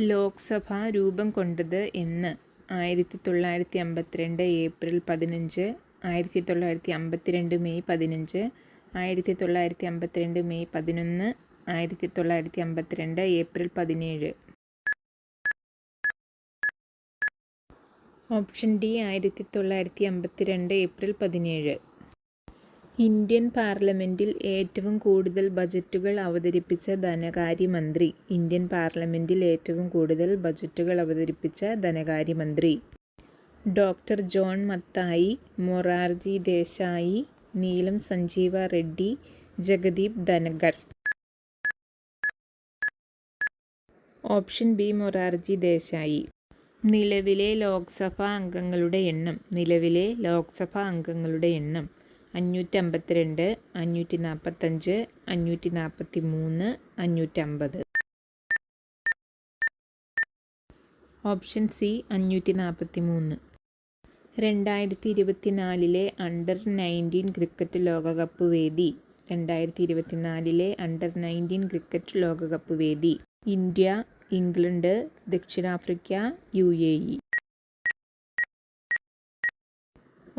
ലോക്സഭ രൂപം കൊണ്ടത് എന്ന്? 1952 April 15, 1952 May 15, 1952 May 11, 1952 April 17. Option D 1952 April 17. Indian പാർലമെന്റിൽ ഏറ്റവും കൂടുതൽ ബജറ്റുകൾ അവതരിപ്പിച്ച ധനകാര്യമന്ത്രി. ഇന്ത്യൻ പാർലമെന്റിൽ ഏറ്റവും കൂടുതൽ ബജറ്റുകൾ അവതരിപ്പിച്ച ധനകാര്യമന്ത്രി. Doctor John Mathai, Morarji Desai, Neelam Sanjiva Reddy, Jagdeep Dhankhar. Option B Morarji Desai. നിലവിലെ ലോക്സഭാ അംഗങ്ങളുടെ എണ്ണം. നിലവിലെ ലോക്സഭാ അംഗങ്ങളുടെ എണ്ണം 552, 545, 543, 550. Option C 543. 2024 അണ്ടർ-19 ക്രിക്കറ്റ് ലോകകപ്പ് വേദി. 2024 അണ്ടർ-19 ക്രിക്കറ്റ് ലോകകപ്പ് വേദി. ഇന്ത്യ, ഇംഗ്ലണ്ട്, ദക്ഷിണാഫ്രിക്ക, UAE.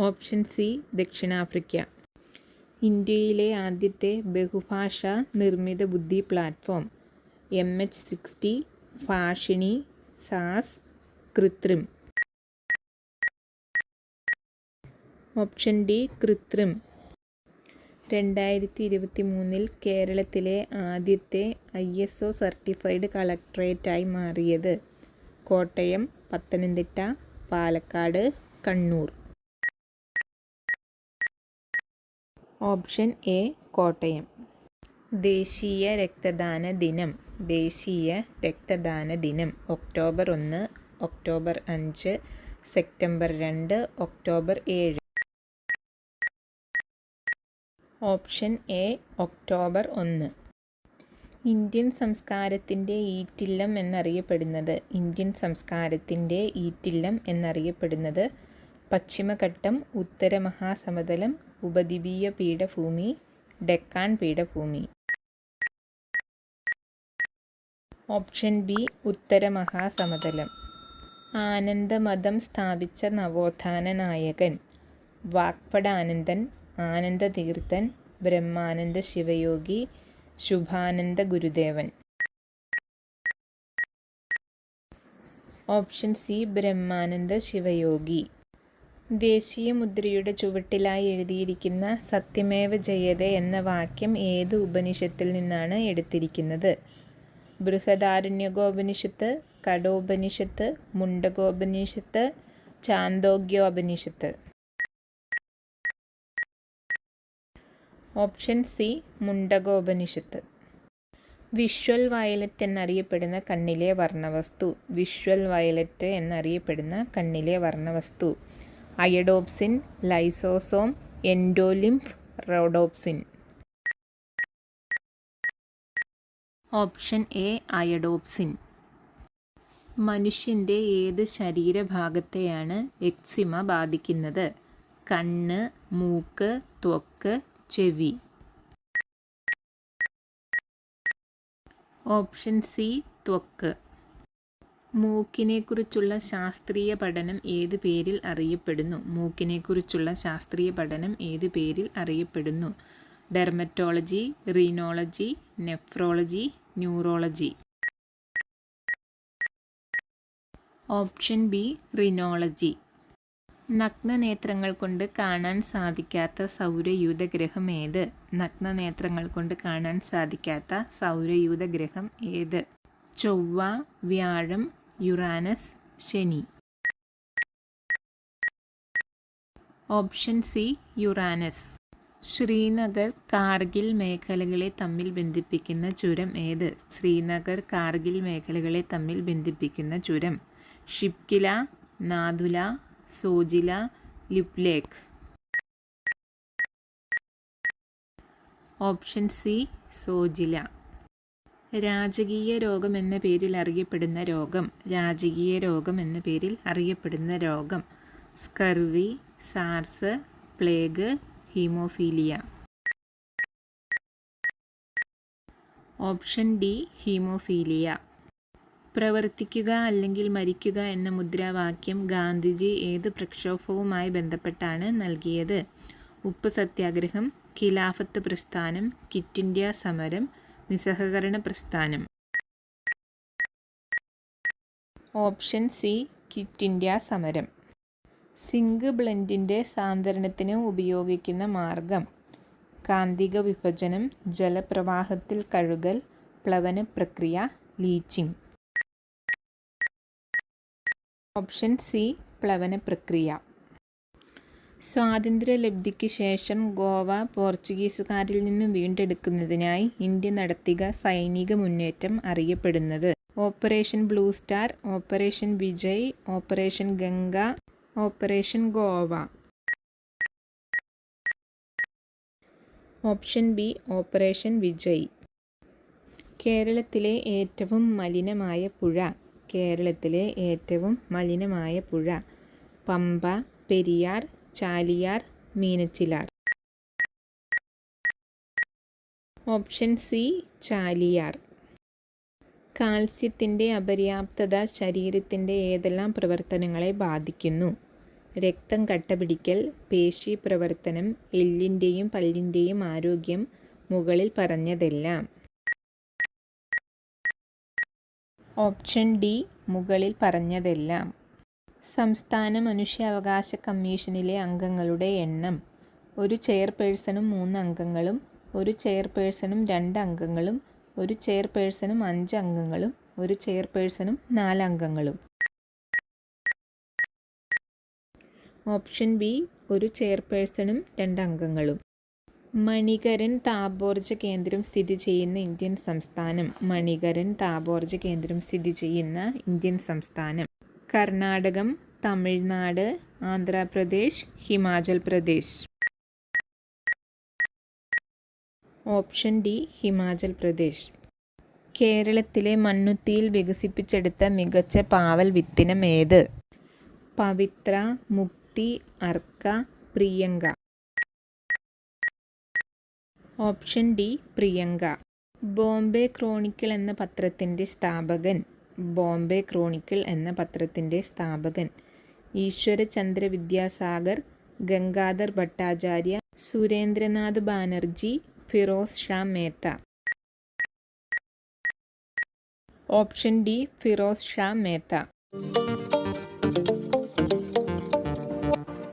ഓപ്ഷൻ സി ദക്ഷിണാഫ്രിക്ക. ഇന്ത്യയിലെ ആദ്യത്തെ ബഹുഭാഷാ നിർമ്മിത ബുദ്ധി പ്ലാറ്റ്ഫോം. MH60, ഭാഷിണി, സാസ്, കൃത്രിം. Option D Krutrim. 2023 കേരളത്തിലെ ആദ്യത്തെ ISO സർട്ടിഫൈഡ് കളക്ടറേറ്റായി മാറിയത്. കോട്ടയം, പത്തനംതിട്ട, പാലക്കാട്, കണ്ണൂർ. Option A Kottayam. ദേശീയ രക്തദാന ദിനം. ദേശീയ രക്തദാന ദിനം October 1, October 5, September 2, October 7. Option A October 1. Indian സംസ്കാരത്തിൻ്റെ ഈറ്റില്ലം എന്നറിയപ്പെടുന്നത്. ഇന്ത്യൻ സംസ്കാരത്തിൻ്റെ ഈറ്റില്ലം എന്നറിയപ്പെടുന്നത്. പശ്ചിമഘട്ടം, ഉത്തര മഹാസമതലം, ഉപദ്വീപീയ പീഠഭൂമി, ഡെക്കാൻ പീഠഭൂമി. ഓപ്ഷൻ ബി ഉത്തര മഹാസമതലം. ആനന്ദമതം സ്ഥാപിച്ച നവോത്ഥാന നായകൻ. വാഗ്ഭടാനന്ദൻ, ആനന്ദതീർത്ഥൻ, ബ്രഹ്മാനന്ദ ശിവയോഗി, ശുഭാനന്ദ ഗുരുദേവൻ. Option C Brahmananda Sivayogi. ദേശീയ മുദ്രയുടെ ചുവട്ടിലായി എഴുതിയിരിക്കുന്ന സത്യമേവ ജയതേ എന്ന വാക്യം ഏത് ഉപനിഷത്തിൽ നിന്നാണ് എടുത്തിരിക്കുന്നത്? Brihadaranyaka Upanishad, Katha Upanishad, Mundaka Upanishad, Chandogya Upanishad. Option C Mundaka Upanishad. Visual violet എന്നറിയപ്പെടുന്ന കണ്ണിലെ വർണ്ണവസ്തു. വിഷ്വൽ വയലറ്റ് എന്നറിയപ്പെടുന്ന കണ്ണിലെ വർണ്ണവസ്തു. Iodopsin, lysosome, endolymph, rhodopsin. Option A iodopsin. മനുഷ്യൻ്റെ ഏത് ശരീരഭാഗത്തെയാണ് എക്സിമ ബാധിക്കുന്നത്? കണ്ണ്, മൂക്ക്, ത്വക്ക്, ചെവി. ഓപ്ഷൻ സി ത്വക്ക്. മൂക്കിനെക്കുറിച്ചുള്ള ശാസ്ത്രീയ പഠനം ഏത് പേരിൽ അറിയപ്പെടുന്നു? മൂക്കിനെക്കുറിച്ചുള്ള ശാസ്ത്രീയ പഠനം ഏത് പേരിൽ അറിയപ്പെടുന്നു? Dermatology, rhinology, nephrology, neurology. Option B rhinology. നഗ്നനേത്രങ്ങൾ കൊണ്ട് കാണാൻ സാധിക്കാത്ത സൗരയൂഥ ഗ്രഹം ഏത്? നഗ്നനേത്രങ്ങൾ കൊണ്ട് കാണാൻ സാധിക്കാത്ത സൗരയൂഥ ഗ്രഹം ഏത്? ചൊവ്വ, വ്യാഴം, യുറാനസ്, ശനി. Option C Uranus. Srinagar, Kargil മേഖലകളെ തമ്മിൽ ബന്ധിപ്പിക്കുന്ന ചുരം ഏത്? ശ്രീനഗർ, കാർഗിൽ മേഖലകളെ തമ്മിൽ ബന്ധിപ്പിക്കുന്ന ചുരം. ഷിപ്കില, നാഥുല, സോജില, ലിപ്ലേക്ക്. Option C Zoji La. രാജകീയ രോഗം എന്ന പേരിൽ അറിയപ്പെടുന്ന രോഗം. രാജകീയ രോഗം എന്ന പേരിൽ അറിയപ്പെടുന്ന രോഗം. Scurvy, SARS, plague, haemophilia. Option D haemophilia. പ്രവർത്തിക്കുക അല്ലെങ്കിൽ മരിക്കുക എന്ന മുദ്രാവാക്യം ഗാന്ധിജി ഏത് പ്രക്ഷോഭവുമായി ബന്ധപ്പെട്ടാണ് നൽകിയത്? ഉപ്പ് സത്യാഗ്രഹം, ഖിലാഫത്ത് പ്രസ്ഥാനം, ക്വിറ്റ് ഇന്ത്യ സമരം, നിസ്സഹകരണ പ്രസ്ഥാനം. ഓപ്ഷൻ സി ക്വിറ്റ് ഇന്ത്യ സമരം. സിങ്ക് ബ്ലെൻഡിൻ്റെ സാന്ദ്രണത്തിന് ഉപയോഗിക്കുന്ന മാർഗം? കാന്തിക വിഭജനം, ജലപ്രവാഹത്തിൽ കഴുകൽ, പ്ലവന പ്രക്രിയ, ലീച്ചിങ്. ഓപ്ഷൻ സി പ്ലവന പ്രക്രിയ. സ്വാതന്ത്ര്യലബ്ധിക്ക് ശേഷം ഗോവ പോർച്ചുഗീസുകാരിൽ നിന്ന് വീണ്ടെടുക്കുന്നതിനായി ഇന്ത്യ നടത്തിയ സൈനിക മുന്നേറ്റം അറിയപ്പെടുന്നത്? Operation blue star, operation Vijay, operation Ganga, operation Goa. Option B operation Vijay. കേരളത്തിലെ ഏറ്റവും മലിനമായ പുഴ? കേരളത്തിലെ ഏറ്റവും മലിനമായ പുഴ? പമ്പ, പെരിയാർ, ചാലിയാർ, മീനച്ചിലാർ. Option C Chaliyar. കാൽസ്യത്തിൻ്റെ അപര്യാപ്തത ശരീരത്തിൻ്റെ ഏതെല്ലാം പ്രവർത്തനങ്ങളെ ബാധിക്കുന്നു? രക്തം കട്ടപിടിക്കൽ, പേശി പ്രവർത്തനം, എല്ലിൻ്റെയും പല്ലിൻ്റെയും ആരോഗ്യം, മുകളിൽ പറഞ്ഞതെല്ലാം. ഓപ്ഷൻ ഡി മുകളിൽ പറഞ്ഞതെല്ലാം. സംസ്ഥാന മനുഷ്യാവകാശ കമ്മീഷനിലെ അംഗങ്ങളുടെ എണ്ണം? ഒരു ചെയർപേഴ്സണും 3 അംഗങ്ങളും, ഒരു ചെയർപേഴ്സണും 2 അംഗങ്ങളും, ഒരു ചെയർപേഴ്സണും 5 അംഗങ്ങളും, ഒരു ചെയർപേഴ്സണും 4 അംഗങ്ങളും. ഓപ്ഷൻ ബി ഒരു ചെയർപേഴ്സണും 2 അംഗങ്ങളും. മണികരൻ താപോർജ്ജ കേന്ദ്രം സ്ഥിതി ചെയ്യുന്ന ഇന്ത്യൻ സംസ്ഥാനം? മണികരൻ താപോർജ്ജ കേന്ദ്രം സ്ഥിതി ചെയ്യുന്ന ഇന്ത്യൻ സംസ്ഥാനം? കർണാടകം, തമിഴ്നാട്, ആന്ധ്രാപ്രദേശ്, ഹിമാചൽ പ്രദേശ്. Option D Himachal Pradesh. കേരളത്തിലെ മണ്ണുത്തിയിൽ വികസിപ്പിച്ചെടുത്ത മികച്ച പാവൽ വിത്തിനം ഏത്? Pavithra, Mukthi, Arka, Priyanka. Option D Priyanka. Bombay chronicle എന്ന പത്രത്തിൻ്റെ സ്ഥാപകൻ? ബോംബെ ക്രോണിക്കിൾ എന്ന പത്രത്തിൻ്റെ സ്ഥാപകൻ ഈശ്വരചന്ദ്ര വിദ്യാസാഗർ, ഗംഗാധർ ഭട്ടാചാര്യ, സുരേന്ദ്രനാഥ് ബാനർജി, ഫിറോസ് ഷാ മേത്ത. Option D Feroz Shah Mehta.